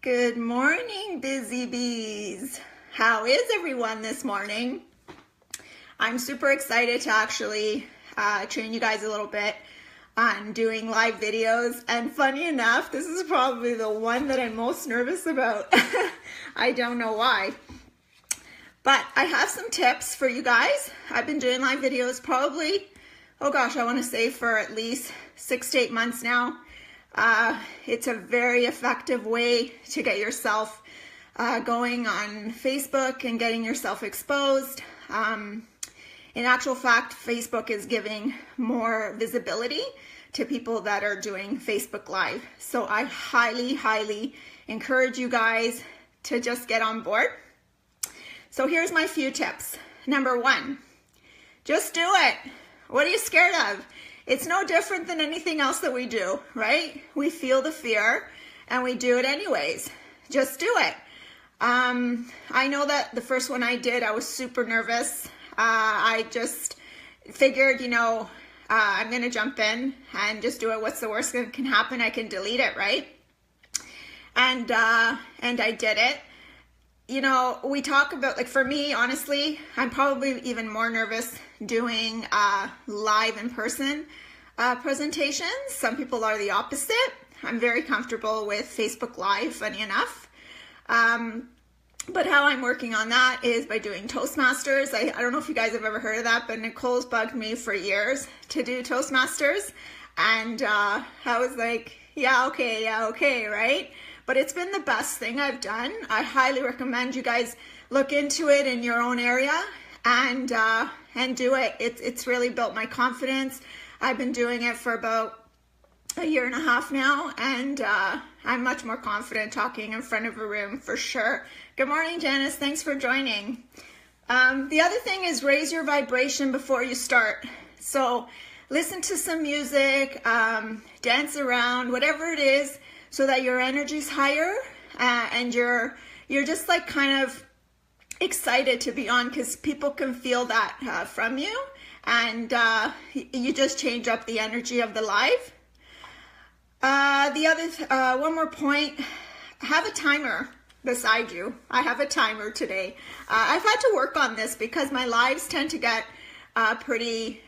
Good morning, busy bees. How is everyone this morning? I'm super excited to actually train you guys a little bit on doing live videos. And funny enough, this is probably the one that I'm most nervous about. I don't know why. But I have some tips for you guys. I've been doing live videos probably, I want to say for at least 6 to 8 months now. It's a very effective way to get yourself going on Facebook and getting yourself exposed. In actual fact, Facebook is giving more visibility to people that are doing Facebook Live. So I highly encourage you guys to just get on board. So here's my few tips. Number 1, just do it. What are you scared of? It's no different than anything else that we do, right? We feel the fear and we do it anyways. Just do it. I know that the first one I did, I was super nervous. I just figured, I'm going to jump in and just do it. What's the worst that can happen? I can delete it, right? And I did it. We talk about, for me, honestly, I'm probably even more nervous doing live in person presentations. Some people are the opposite. I'm very comfortable with Facebook Live, funny enough. But how I'm working on that is by doing Toastmasters. I don't know if you guys have ever heard of that, but Nicole's bugged me for years to do Toastmasters. And I was like, yeah, okay, right? But it's been the best thing I've done. I highly recommend you guys look into it in your own area and do it. It's really built my confidence. I've been doing it for about 1.5 years now, and I'm much more confident talking in front of a room for sure. Good morning, Janice. Thanks for joining. The other thing is raise your vibration before you start. So listen to some music, dance around, whatever it is, so that your energy's higher and you're just like kind of excited to be on, because people can feel that from you, and you just change up the energy of the live. The other one more point, have a timer beside you. I have a timer today. I've had to work on this because my lives tend to get pretty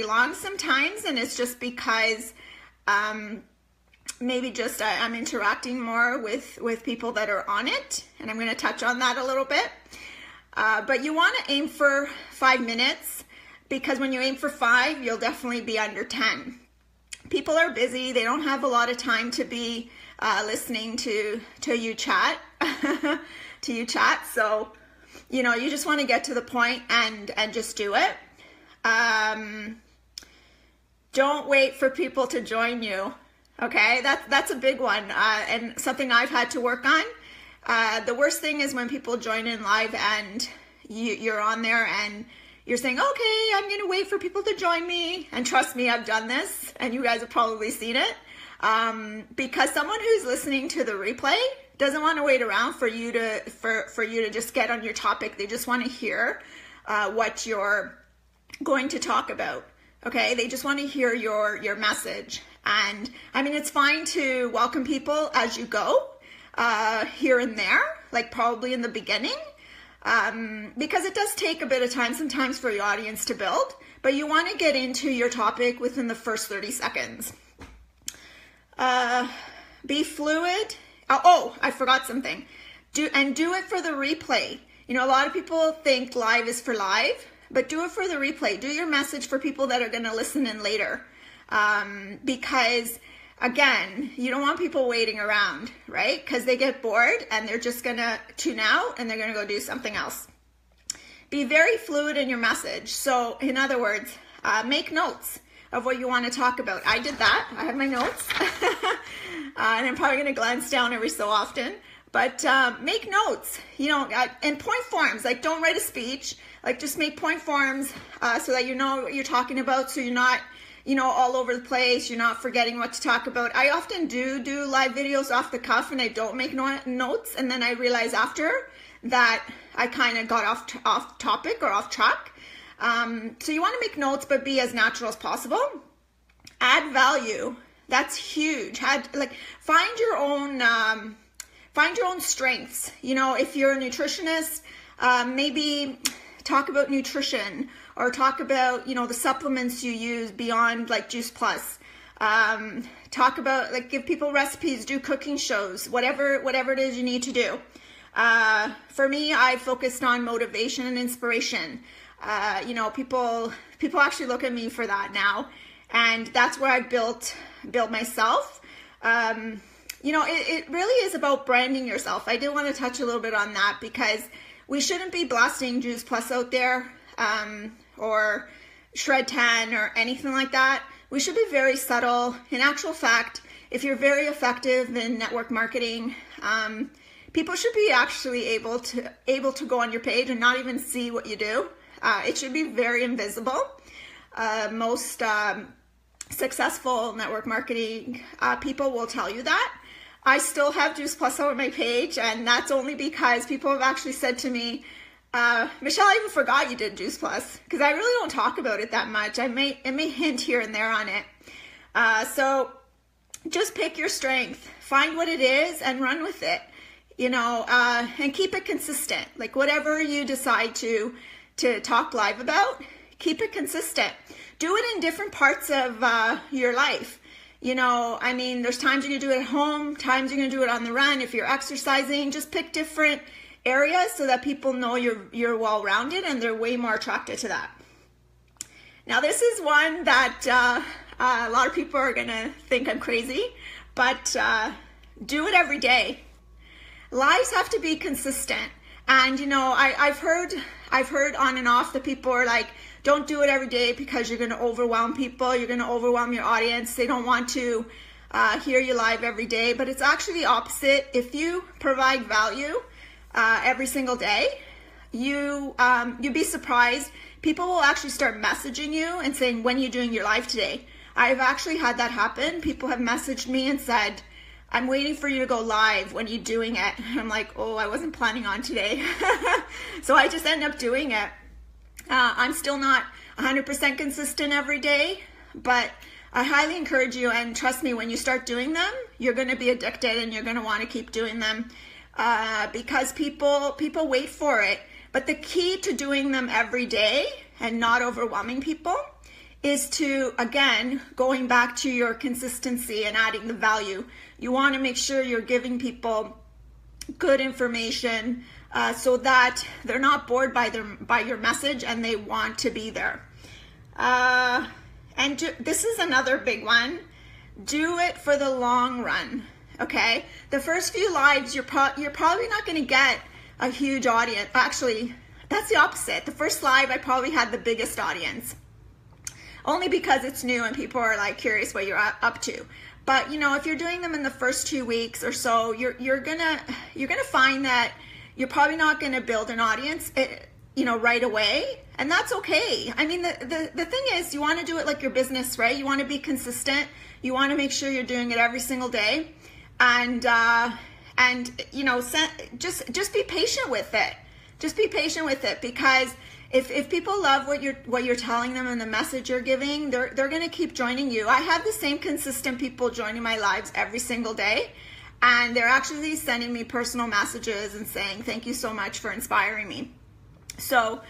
long sometimes, and it's just because maybe just I'm interacting more with people that are on it, and I'm going to touch on that a little bit. But you want to aim for 5 minutes, because when you aim for 5, you'll definitely be under 10. People are busy. They don't have a lot of time to be listening to you chat, So, you just want to get to the point and just do it. Don't wait for people to join you. Okay, that's a big one, and something I've had to work on. The worst thing is when people join in live and you're on there and you're saying, okay, I'm going to wait for people to join me. And trust me, I've done this, and you guys have probably seen it. Because someone who's listening to the replay doesn't want to wait around for you to just get on your topic. They just want to hear what you're going to talk about. Okay, they just want to hear your message. And I mean, it's fine to welcome people as you go, here and there, like probably in the beginning, because it does take a bit of time sometimes for your audience to build, but you want to get into your topic within the first 30 seconds. Be fluid. Oh, I forgot something. Do it for the replay. A lot of people think live is for live, but do it for the replay. Do your message for people that are going to listen in later. Because again, you don't want people waiting around, right? Because they get bored and they're just going to tune out and they're going to go do something else. Be very fluid in your message. So in other words, make notes of what you want to talk about. I did that. I have my notes and I'm probably going to glance down every so often, but make notes, and point forms. Like, don't write a speech, just make point forms so that you know what you're talking about, so you're not all over the place, you're not forgetting what to talk about. I often do live videos off the cuff and I don't make notes, and then I realize after that I kind of got off topic or off track. So you want to make notes, but be as natural as possible. Add value. That's huge. Find your own find your own strengths. You know, if you're a nutritionist, maybe talk about nutrition, or talk about, you know, the supplements you use beyond like Juice Plus. Talk about, like, give people recipes, do cooking shows, whatever it is you need to do. For me, I focused on motivation and inspiration. You know, people actually look at me for that now, and that's where I built myself. You know, it really is about branding yourself. I did want to touch a little bit on that, because we shouldn't be blasting Juice Plus out there, or Shred Tan or anything like that. We should be very subtle. In actual fact, if you're very effective in network marketing, people should be actually able to go on your page and not even see what you do. It should be very invisible. Most successful network marketing people will tell you that. I still have Juice Plus on my page, and that's only because people have actually said to me, Michelle, I even forgot you did Juice Plus, because I really don't talk about it that much. It may hint here and there on it. So just pick your strength, find what it is, and run with it. You know, and keep it consistent. Like, whatever you decide to talk live about, keep it consistent. Do it in different parts of your life. You know, I mean, there's times you're gonna do it at home, times you're gonna do it on the run. If you're exercising, just pick different areas so that people know you're well-rounded, and they're way more attracted to that. Now, this is one that a lot of people are gonna think I'm crazy, but do it every day. Lives have to be consistent. And, you know, I've heard on and off that people are like, don't do it every day because you're going to overwhelm people. You're going to overwhelm your audience. They don't want to hear you live every day. But it's actually the opposite. If you provide value every single day, you'd be surprised. People will actually start messaging you and saying, when are you doing your live today? I've actually had that happen. People have messaged me and said, I'm waiting for you to go live. When are you doing it? I'm like, oh, I wasn't planning on today. So I just end up doing it. I'm still not 100% consistent every day, but I highly encourage you, and trust me, when you start doing them, you're going to be addicted, and you're going to want to keep doing them because people wait for it. But the key to doing them every day and not overwhelming people is to, again, going back to your consistency and adding the value. You want to make sure you're giving people good information so that they're not bored by your message and they want to be there. This is another big one. Do it for the long run, okay? The first few lives, you're probably not going to get a huge audience. Actually, that's the opposite. The first live, I probably had the biggest audience, only because it's new and people are like curious what you're up to. But, you know, if you're doing them in the first 2 weeks or so, you're gonna find that you're probably not gonna build an audience, you know, right away, and that's okay. I mean, the thing is, you want to do it like your business, right? You want to be consistent. You want to make sure you're doing it every single day, and you know, just be patient with it. Just be patient with it, because if people love what you're telling them and the message you're giving, they're going to keep joining you. I have the same consistent people joining my lives every single day, and they're actually sending me personal messages and saying, thank you so much for inspiring me. So,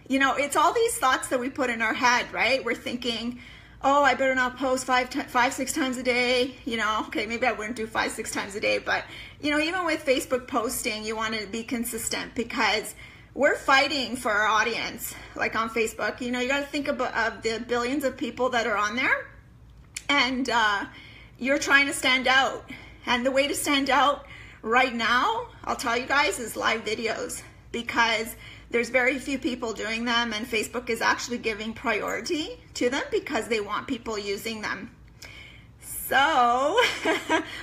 you know, it's all these thoughts that we put in our head, right? We're thinking, oh, I better not post 5-6 times a day. You know, okay, maybe I wouldn't do 5-6 times a day, but, you know, even with Facebook posting, you want to be consistent, because we're fighting for our audience, like on Facebook. You know, you got to think of the billions of people that are on there, and you're trying to stand out. And the way to stand out right now, I'll tell you guys, is live videos, because there's very few people doing them, and Facebook is actually giving priority to them because they want people using them. So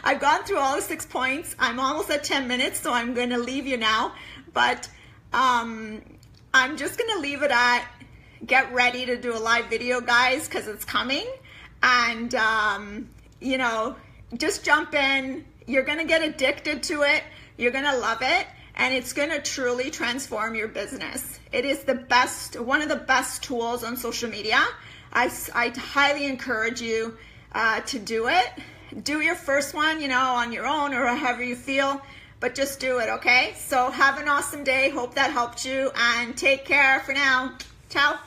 I've gone through all the 6 points. I'm almost at 10 minutes, so I'm going to leave you now. But I'm just going to leave it at, get ready to do a live video, guys, because it's coming. And, you know, just jump in. You're going to get addicted to it. You're going to love it. And it's going to truly transform your business. It is the best, one of the best tools on social media. I highly encourage you to do it. do your first one, on your own or however you feel, but just do it, okay? So have an awesome day. Hope that helped you, and take care for now. Ciao.